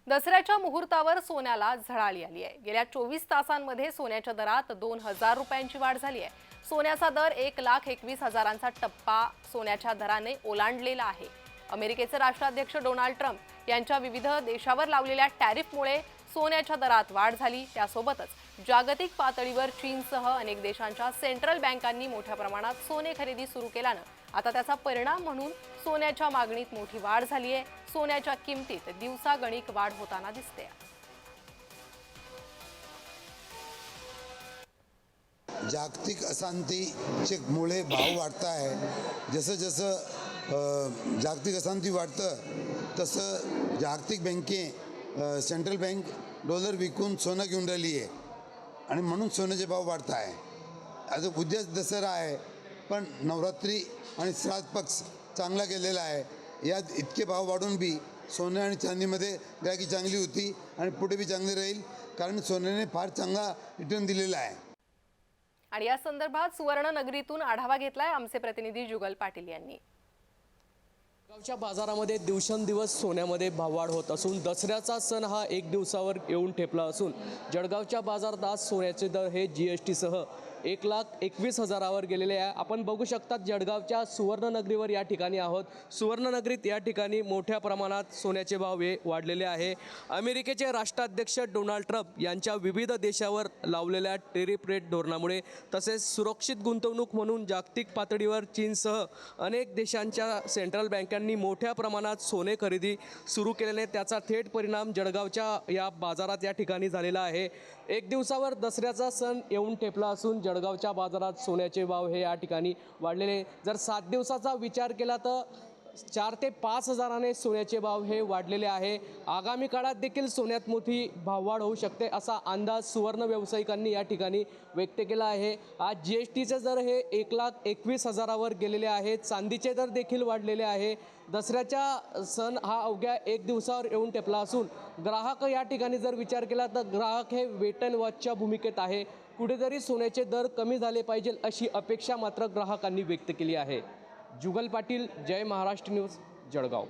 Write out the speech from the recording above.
दसऱ्याच्या मुहूर्तावर सोन्याला झळाळी आली आहे। गेल्या 24 तासांमध्ये सोन्याच्या दरात 2000 रुपयांची वाढ झाली आहे। सोन्याचा दर 1,21,000चा टप्पा सोन्याच्या दराने ओलांडलेला आहे। अमेरिकेचे राष्ट्राध्यक्ष डोनाल्ड ट्रम्प यांच्या विविध देशावर लावलेल्या टॅरिफमुळे सोन्याच्या दरात वाढ झाली। त्यासोबतच जागतिक पातळीवर चीनसह अनेक देशांच्या सेंट्रल बँकांनी मोठ्या प्रमाणात सोने खरेदी सुरू केल्यानं आता त्याचा परिणाम म्हणून सोन्याच्या मागणीत मोठी वाढ झाली आहे। सोन्याच्या किमतीत दिवसागणिक वाढ होताना दिसते। जागतिक अशांतीचे मुळे भाव वाढत आहे। जसं जसं जागतिक अशांती वाढतं तसं जागतिक सेंट्रल बँक डॉलर विकून सोनं घेऊन राहिली आहे आणि म्हणून सोन्याचे भाव वाढत आहे। आता उद्या दसरा आहे, पण नवरात्री आणि श्राद्ध पक्ष चांगला गेलेला आहे। यात इतके भाव वाढून बी सोने आणि चांदीमध्ये गिराकी चांगली होती आणि पुढे बी चांगली राहील, कारण सोन्याने फार चांगला रिटर्न दिलेला आहे। आणि या संदर्भात सुवर्णनगरीतून आढावा घेतलाय आमचे प्रतिनिधी जुगल पाटील यांनी। जळगावच्या बाजारामध्ये दिवसेंदिवस सोन्यामध्ये भाववाढ होत असून दसऱ्याचा सण हा एक दिवसावर येऊन ठेपला असून जळगावच्या बाजारात आज सोन्याचे दर हे GST सह 1,21,000वर गेलेले आहे। आपण बघू शकतात जळगावच्या सुवर्णनगरीवर या ठिकाणी आहोत। सुवर्णनगरीत या ठिकाणी मोठ्या प्रमाणात सोन्याचे भाव हे वाढलेले आहे। अमेरिकेचे राष्ट्राध्यक्ष डोनाल्ड ट्रम्प यांच्या विविध देशावर लावलेल्या टेरिफ रेट धोरणामुळे तसेच सुरक्षित गुंतवणूक म्हणून जागतिक पातळीवर चीनसह अनेक देशांच्या सेंट्रल बँकांनी मोठ्या प्रमाणात सोने खरेदी सुरू केल्याने त्याचा थेट परिणाम जळगावच्या या बाजारात या ठिकाणी झालेला आहे। एक दिवसावर दसऱ्याचा सण येऊन ठेपला असून जळगावच्या बाजारात सोन्याचे भाव हे या ठिकाणी वाढलेले। जर 7 दिवसाचा विचार केला तर 4 ते 5 हजाराने सोन्याचे भाव हे वाढलेले आहे। आगामी काळात देखील सोन्यात मोठी भाववाढ होऊ शकते असा अंदाज सुवर्ण व्यावसायिकांनी या ठिकाणी व्यक्त केला आहे। आज GSTचे दर हे 1,21,000वर गेलेले आहेत। चांदीचे दर देखील वाढलेले आहे। दसऱ्याचा सण हा अवघ्या एक दिवसावर येऊन टेपला असून ग्राहक या ठिकाणी जर विचार केला तर ग्राहक हे वेट अँड वॉचच्या भूमिकेत आहे। कुठेतरी सोन्याचे दर कमी झाले पाहिजे अशी अपेक्षा मात्र ग्राहकांनी व्यक्त केली आहे। जुगल पाटील, जय महाराष्ट्र न्यूज, जळगाव।